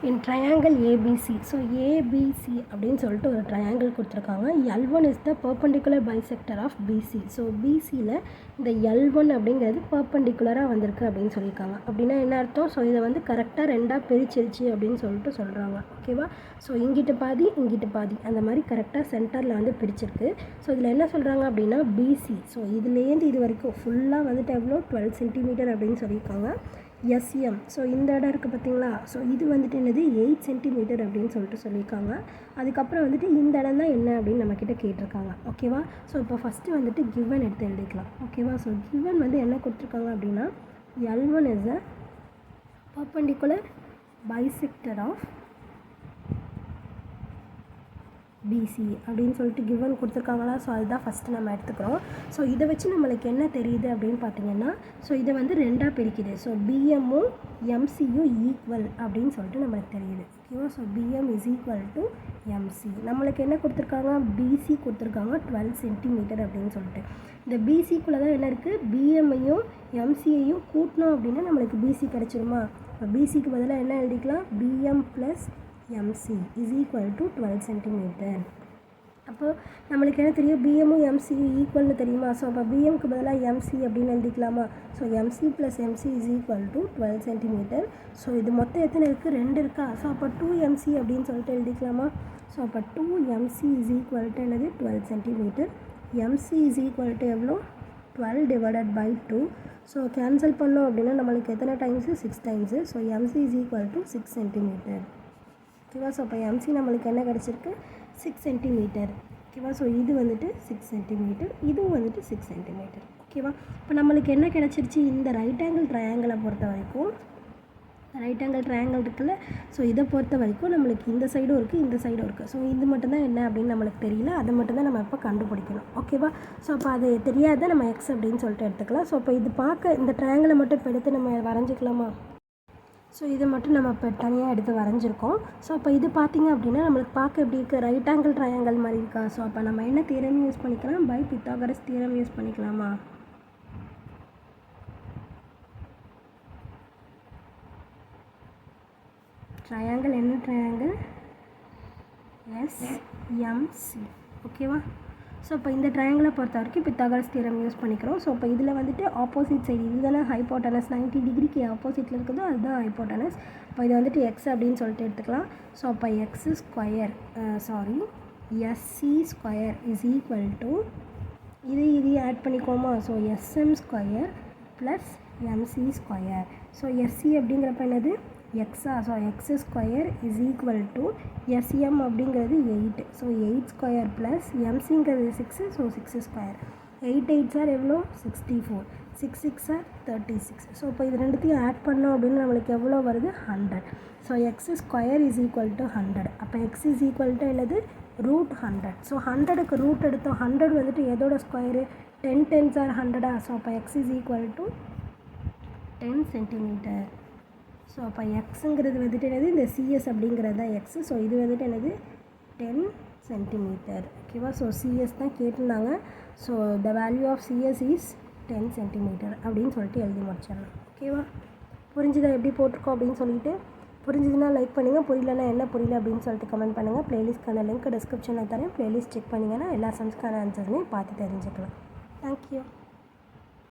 in triangle ABC. So ABC அப்படின்னு சொல்லிட்டு ஒரு ட்ரையாங்கிள் கொடுத்துருக்காங்க. L1 is the perpendicular bisector of BC. So பிசியில் இந்த L1 அப்படிங்கிறது பர்பண்டிகுலராக வந்திருக்கு அப்படின்னு சொல்லியிருக்காங்க. அப்படின்னா என்ன அர்த்தம்? ஸோ இதை வந்து கரெக்டாக ரெண்டாக பிரிச்சிருச்சு அப்படின்னு சொல்லிட்டு சொல்கிறாங்க. ஓகேவா? ஸோ இங்கிட்டு பாதி இங்கிட்டு பாதி அந்த மாதிரி கரெக்டாக சென்டரில் வந்து பிரிச்சிருக்கு. ஸோ இதில் என்ன சொல்கிறாங்க அப்படின்னா பிசி. ஸோ இதுலேருந்து இது வரைக்கும் ஃபுல்லாக வந்துட்டு எவ்வளோ 12 சென்டிமீட்டர் அப்படின்னு சொல்லியிருக்காங்க. எஸ்எம். ஸோ இந்த இடம் இருக்குது பார்த்தீங்களா? ஸோ இது வந்துட்டு என்னது 8 சென்டிமீட்டர் அப்படின்னு சொல்லிட்டு சொல்லியிருக்காங்க. அதுக்கப்புறம் வந்துட்டு இந்த இடம் தான் என்ன அப்படின்னு நம்மக்கிட்ட கேட்டிருக்காங்க. ஓகேவா? ஸோ இப்போ ஃபஸ்ட்டு வந்துட்டு கிவன் எடுத்து எழுதிக்கலாம். ஓகேவா? ஸோ கிவன் வந்து என்ன கொடுத்துருக்காங்க அப்படின்னா L1 is a perpendicular bisector of BC அப்படின்னு சொல்லிட்டு கிவன் கொடுத்துருக்காங்களா? ஸோ அதுதான் ஃபஸ்ட்டு நம்ம எடுத்துக்கிறோம். ஸோ இதை வச்சு நம்மளுக்கு என்ன தெரியுது அப்படின்னு பார்த்தீங்கன்னா, ஸோ இதை வந்து ரெண்டாக பிரிக்குது. ஸோ பிஎம்மும் எம்சியும் ஈக்குவல் அப்படின்னு சொல்லிட்டு நம்மளுக்கு தெரியுது. ஓகேவா? So PM is equal to MC. நம்மளுக்கு என்ன கொடுத்துருக்காங்க? பிசி கொடுத்துருக்காங்க 12 சென்டிமீட்டர் அப்படின்னு சொல்லிட்டு. இந்த பிசிக்குள்ளே தான் என்ன இருக்குது? பிஎம்ஐயும் எம்சியையும் கூட்டினோம் அப்படின்னா நம்மளுக்கு பிசி கிடச்சிருமா? இப்போ பிசிக்கு பதிலாக என்ன எழுதிக்கலாம்? PM plus MC is equal to 12 centimetre. அப்போது நம்மளுக்கு என்ன தெரியும்? பிஎம்மும் எம்சியும் ஈக்குவல்னு தெரியுமா? ஸோ அப்போ பிஎம்க்கு பதிலாக எம்சி அப்படின்னு எழுதிக்கலாமா? So MC plus MC is equal to 12 centimetre. So இது மொத்தம் எத்தனை இருக்குது? 2 இருக்கா? ஸோ அப்போ 2mc அப்படின்னு சொல்லிட்டு எழுதிக்கலாமா? ஸோ அப்போ 2mc இஸ் ஈக்குவல் டு என்னது? 12 centimetre. MC is equal to எவ்வளோ? 12 டிவைடட் பை 2. ஸோ கேன்சல் பண்ணோம் அப்படின்னா நம்மளுக்கு எத்தனை times? 6 times. So MC is equal to 6 centimetre. ஓகேவா? ஸோ அப்போ எம்சி நம்மளுக்கு என்ன கிடச்சிருக்கு? 6 சென்டிமீட்டர். ஓகேவா? ஸோ இது வந்துட்டு 6 சென்டிமீட்டர், இதுவும் வந்துட்டு 6 சென்டிமீட்டர். ஓகேவா? இப்போ நம்மளுக்கு என்ன கிடச்சிருச்சு? இந்த ரைட் ஆங்கிள் ட்ரையாங்கிளை பொறுத்த வரைக்கும், ரைட் ஆங்கிள் ட்ரையாங்கிள் இருக்குல்ல, ஸோ இதை பொறுத்த வரைக்கும் நம்மளுக்கு இந்த சைடும் இருக்குது இந்த சைடும் இருக்குது. ஸோ இது மட்டும்தான் என்ன அப்படின்னு நம்மளுக்கு தெரியல, அதை மட்டும்தான் நம்ம இப்போ கண்டுபிடிக்கணும். ஓகேவா? ஸோ அப்போ அது தெரியாத நம்ம எக்ஸ் அப்படின்னு சொல்லிட்டு எடுத்துக்கலாம். ஸோ இப்போ இது பார்க்க இந்த ட்ரையாங்கிளை மட்டும் இப்போ எடுத்து நம்ம வரைஞ்சிக்கலாமா? ஸோ இதை மட்டும் நம்ம இப்போ தனியாக எடுத்து வரைஞ்சிருக்கோம். ஸோ அப்போ இது பார்த்திங்க அப்படின்னா நம்மளுக்கு பார்க்க எப்படி இருக்குது? ரைட் ஆங்கிள் ட்ரையாங்கிள் மாதிரி இருக்கா? ஸோ அப்போ நம்ம என்ன தியரம் யூஸ் பண்ணிக்கலாம்? பை பித்தாகரஸ் தியரம் யூஸ் பண்ணிக்கலாமா? ட்ரையாங்கிள் என்ன ட்ரையாங்கிள்? எஸ்எம்சி. ஓகேவா? ஸோ இப்போ இந்த ட்ரையாங்கிளை பொறுத்த வரைக்கும் பித்தாகரஸ் தியரம் யூஸ் பண்ணிக்கிறோம். ஸோ இப்போ இதில் வந்துட்டு ஆப்போசிட் சைடு இதுதானே ஹைப்போட்டனஸ், 90 டிகிரிக்கு ஆப்போசிட்டில் இருக்குதோ அதுதான் ஹைப்போட்டனஸ். இப்போ இது வந்துட்டு எக்ஸ் அப்படின்னு சொல்லிட்டு எடுத்துக்கலாம். ஸோ அப்போ x square SC square is equal to இதையும் ஆட் பண்ணிக்கோமா? So SM square plus MC square. So SC அப்படிங்கிறப்ப என்னது? எக்ஸா? So x square is equal to SM அப்படிங்கிறது 8. ஸோ 8 ஸ்கொயர் ப்ளஸ் எம்சிங்கிறது 6. So 6 square. 8 8 சார் எவ்வளோ? 64. 6 6 சார் 36. ஸோ இப்போ இது ரெண்டுத்தையும் ஆட் பண்ணோம் அப்படின்னு நம்மளுக்கு எவ்வளோ வருது? 100. So x square is equal to 100. அப்போ எக்ஸ் இஸ் ஈக்குவல் டு என்னது? √100. ஸோ 100க்கு ரூட் எடுத்தோம். 100 வந்துட்டு எதோட ஸ்கொயரு? 10 10 சார் 100. ஸோ அப்போ X is equal to 10 centimetre. So அப்போ எக்ஸுங்கிறது வந்துட்டு என்னது? இந்த சிஎஸ் அப்படிங்கிறது தான் எக்ஸு. ஸோ இது வந்துட்டு என்னது? 10 சென்டிமீட்டர். ஓகேவா? ஸோ சிஎஸ் தான் கேட்டிருந்தாங்க. So the value of CS is 10 centimetre அப்படின்னு சொல்லிட்டு எழுதி முடிச்சிடலாம். ஓகேவா? புரிஞ்சுதா எப்படி போட்டிருக்கோம் அப்படின்னு சொல்லிட்டு? புரிஞ்சுதுன்னா லைக் பண்ணுங்கள், புரியலன்னா என்ன புரியல அப்படின்னு சொல்லிட்டு கமெண்ட் பண்ணுங்கள். ப்ளேலிஸ்ட்கான லிங்க் டிஸ்கிரிப்ஷனில் தரேன். ப்ளேலிஸ்ட் செக் பண்ணிங்கன்னா எல்லா சம்ஸ்க்கான ஆன்சர்ஸுமே பார்த்து தெரிஞ்சுக்கலாம். தேங்க்யூ.